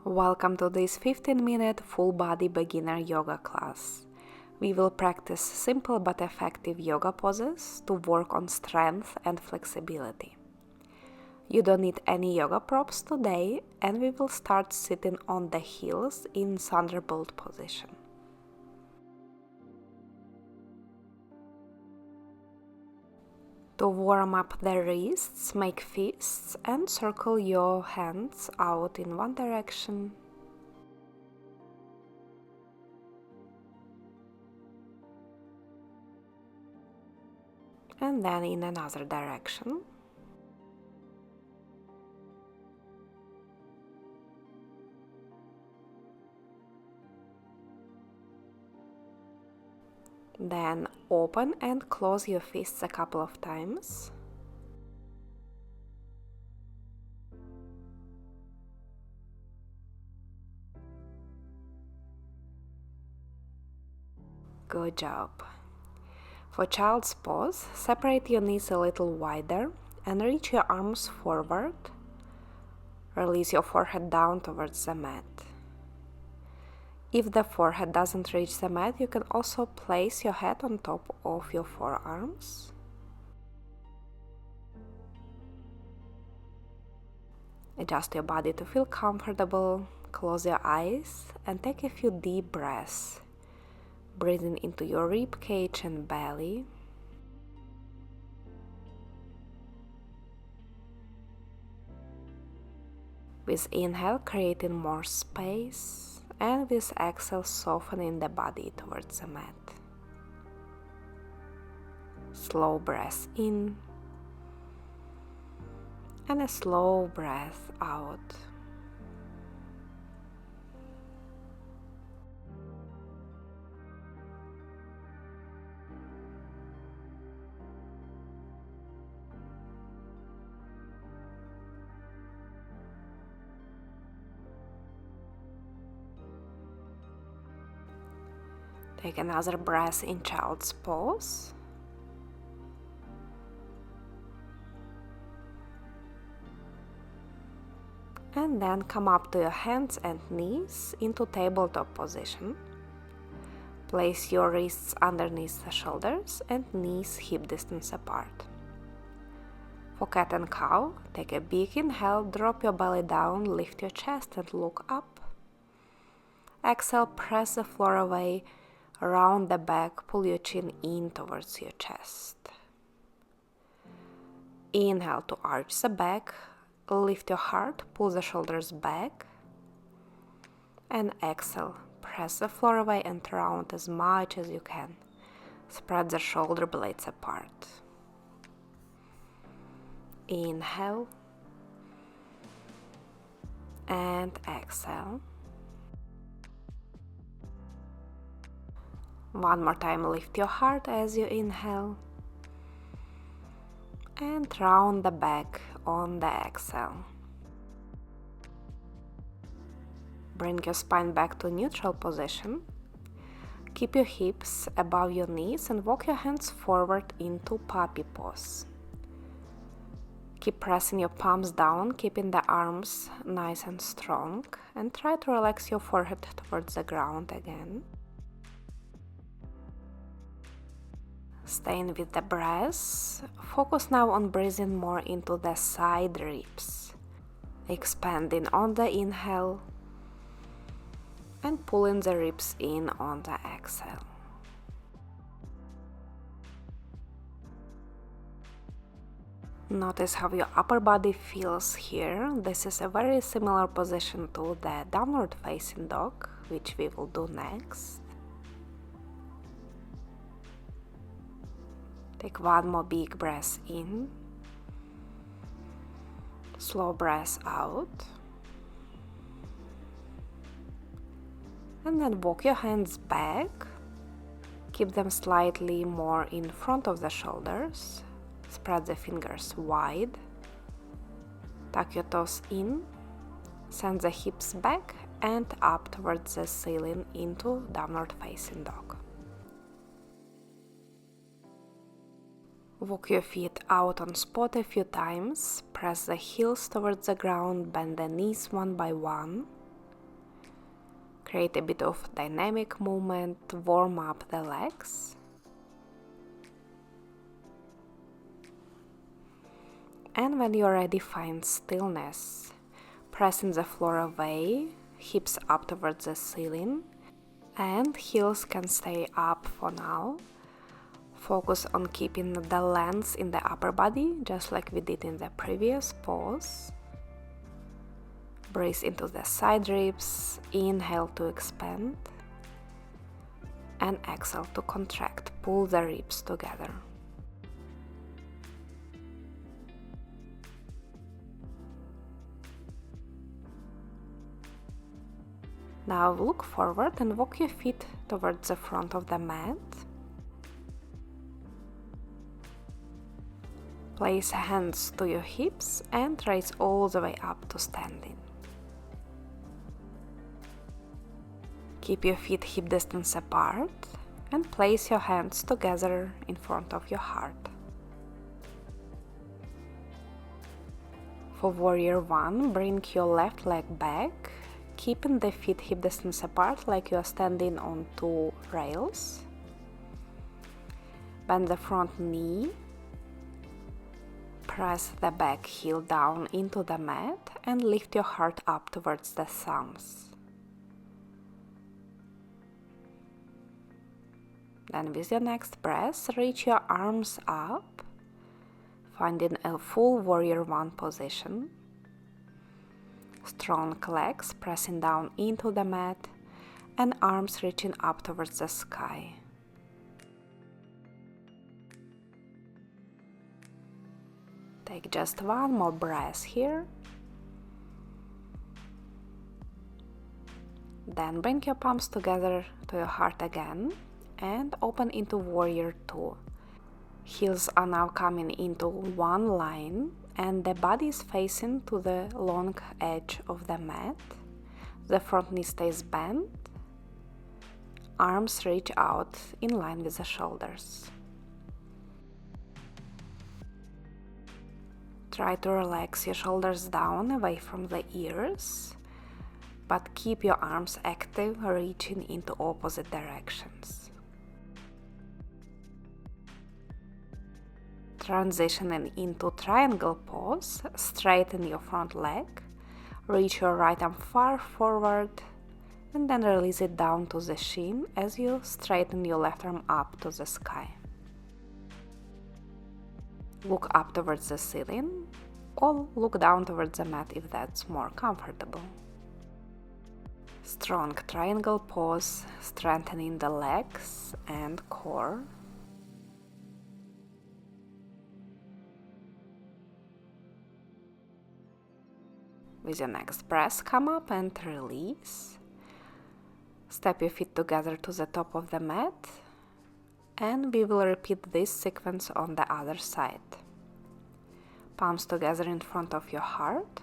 Welcome to this 15-minute full-body beginner yoga class. We will practice simple but effective yoga poses to work on strength and flexibility. You don't need any yoga props today, and we will start sitting on the heels in thunderbolt position. To warm up the wrists, make fists and circle your hands out in one direction and then in another direction. Then open and close your fists a couple of times. Good job. For child's pose, separate your knees a little wider and reach your arms forward. Release your forehead down towards the mat. If the forehead doesn't reach the mat, you can also place your head on top of your forearms. Adjust your body to feel comfortable. Close your eyes and take a few deep breaths, breathing into your rib cage and belly. With inhale, creating more space. And with exhale, softening the body towards the mat. Slow breath in and a slow breath out. Take another breath in child's pose. And then come up to your hands and knees into tabletop position. Place your wrists underneath the shoulders and knees hip distance apart. For cat and cow, take a big inhale, drop your belly down, lift your chest and look up. Exhale, press the floor away. Round the back, pull your chin in towards your chest. Inhale to arch the back, lift your heart, pull the shoulders back. And exhale, press the floor away and round as much as you can. Spread the shoulder blades apart. Inhale and exhale. One more time, lift your heart as you inhale and round the back on the exhale. Bring your spine back to neutral position. Keep your hips above your knees and walk your hands forward into puppy pose. Keep pressing your palms down, keeping the arms nice and strong, and try to relax your forehead towards the ground again. Staying with the breath, focus now on breathing more into the side ribs, expanding on the inhale and pulling the ribs in on the exhale. Notice how your upper body feels here. This is a very similar position to the downward facing dog, which we will do next. Take one more big breath in, slow breath out, and then walk your hands back, keep them slightly more in front of the shoulders, spread the fingers wide, tuck your toes in, send the hips back and up towards the ceiling into downward facing dog. Walk your feet out on spot a few times, press the heels towards the ground, bend the knees one by one, Create a bit of dynamic movement, warm up the legs. And when you're ready, find stillness. Pressing the floor away, hips up towards the ceiling, and heels can stay up for now. Focus on keeping the length in the upper body, just like we did in the previous pose. Breathe into the side ribs, inhale to expand, and exhale to contract. Pull the ribs together. Now look forward and walk your feet towards the front of the mat. Place hands to your hips and raise all the way up to standing. Keep your feet hip distance apart and place your hands together in front of your heart. For Warrior 1, bring your left leg back, keeping the feet hip distance apart like you are standing on two rails. Bend the front knee. Press the back heel down into the mat and lift your heart up towards the thumbs. Then with your next breath, reach your arms up, finding a full Warrior 1 position. Strong legs pressing down into the mat and arms reaching up towards the sky. Take just one more breath here. Then bring your palms together to your heart again and open into Warrior 2. Heels are now coming into one line and the body is facing to the long edge of the mat. The front knee stays bent. Arms reach out in line with the shoulders. Try to relax your shoulders down away from the ears, but keep your arms active, reaching into opposite directions. Transitioning into triangle pose, straighten your front leg, reach your right arm far forward, and then release it down to the shin as you straighten your left arm up to the sky. Look up towards the ceiling, or look down towards the mat if that's more comfortable. Strong triangle pose, strengthening the legs and core. With your next breath, come up and release. Step your feet together to the top of the mat, and we will repeat this sequence on the other side. Palms together in front of your heart.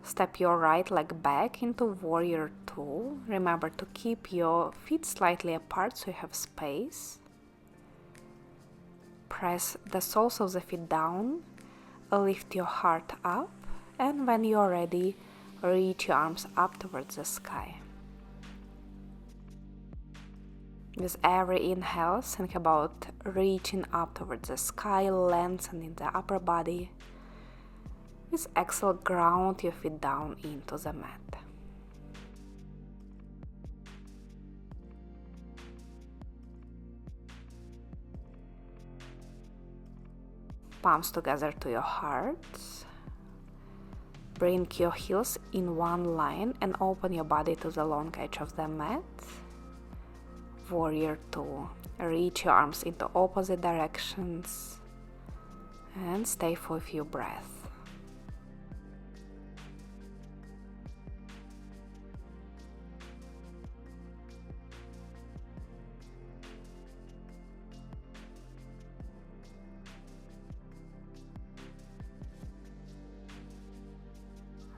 Step your right leg back into Warrior 2. Remember to keep your feet slightly apart so you have space. Press the soles of the feet down, lift your heart up, and when you're ready, reach your arms up towards the sky. With every inhale, think about reaching up towards the sky, lengthening the upper body. With exhale, ground your feet down into the mat. Palms together to your heart. Bring your heels in one line and open your body to the long edge of the mat. Warrior 2. Reach your arms into opposite directions and stay for a few breaths.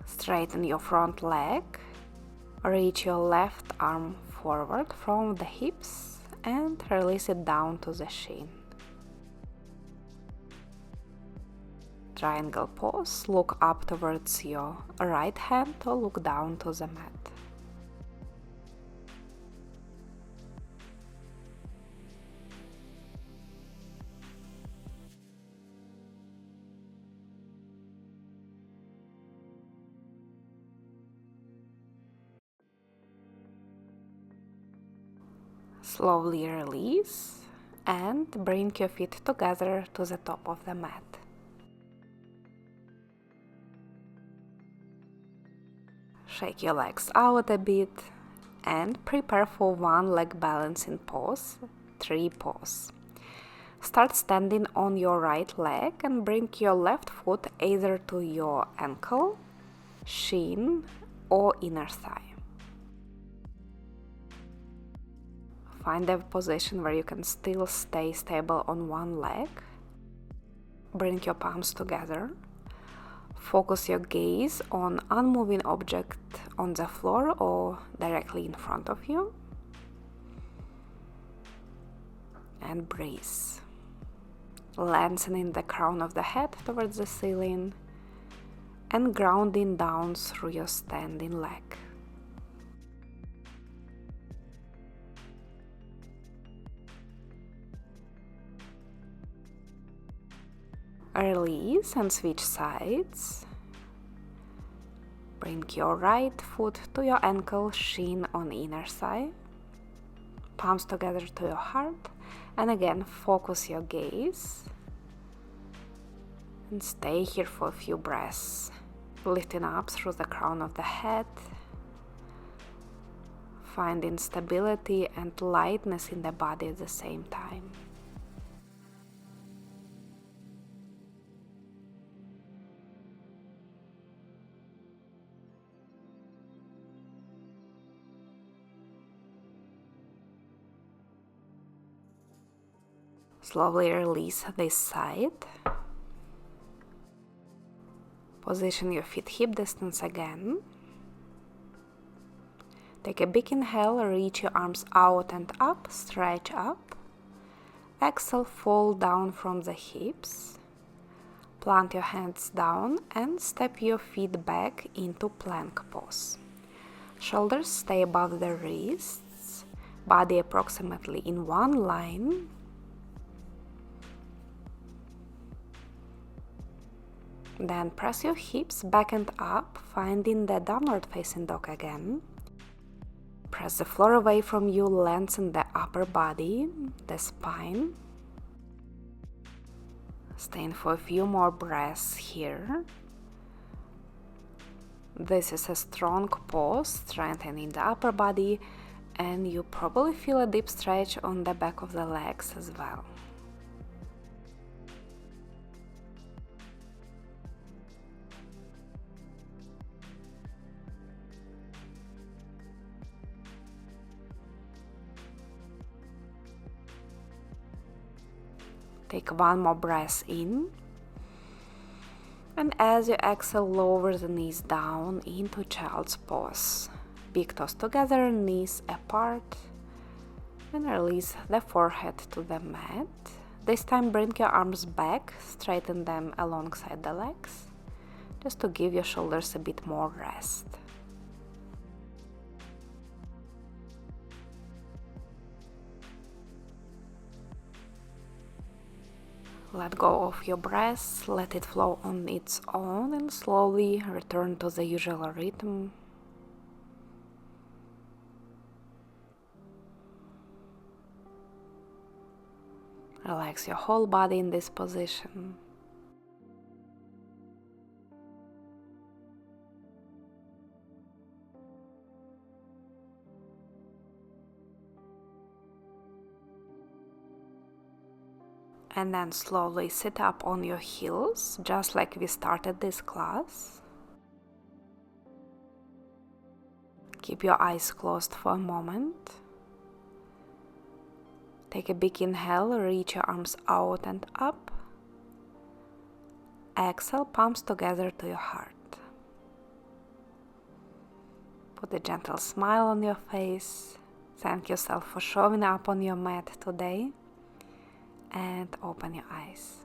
Straighten your front leg, reach your left arm forward from the hips and release it down to the shin. Triangle pose, look up towards your right hand or look down to the mat. Slowly release and bring your feet together to the top of the mat. Shake your legs out a bit and prepare for one leg balancing pose, 3 pose. Start standing on your right leg and bring your left foot either to your ankle, shin, or inner thigh. Find a position where you can still stay stable on one leg. Bring your palms together. Focus your gaze on unmoving object on the floor or directly in front of you. And breathe. Lengthening the crown of the head towards the ceiling and grounding down through your standing leg. Release and switch sides. Bring your right foot to your ankle, shin on inner thigh. Palms together to your heart. And again, focus your gaze. And stay here for a few breaths. Lifting up through the crown of the head. Finding stability and lightness in the body at the same time. Slowly release this side. Position your feet hip distance again. Take a big inhale, reach your arms out and up, stretch up. Exhale, fall down from the hips. Plant your hands down and step your feet back into plank pose. Shoulders stay above the wrists, body approximately in one line. Then press your hips back and up, finding the downward facing dog again. Press the floor away from you, lengthen the upper body, the spine. Staying for a few more breaths here. This is a strong pose, strengthening the upper body, and you probably feel a deep stretch on the back of the legs as well. Take one more breath in, and as you exhale, lower the knees down into child's pose. Big toes together, knees apart, and release the forehead to the mat. This time bring your arms back, straighten them alongside the legs, just to give your shoulders a bit more rest. Let go of your breath, let it flow on its own, and slowly return to the usual rhythm. Relax your whole body in this position. And then slowly sit up on your heels, just like we started this class. Keep your eyes closed for a moment. Take a big inhale, reach your arms out and up. Exhale, palms together to your heart. Put a gentle smile on your face. Thank yourself for showing up on your mat today. And open your eyes.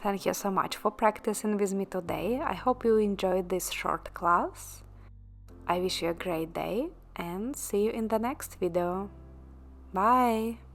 Thank you so much for practicing with me today. I hope you enjoyed this short class. I wish you a great day and see you in the next video. Bye!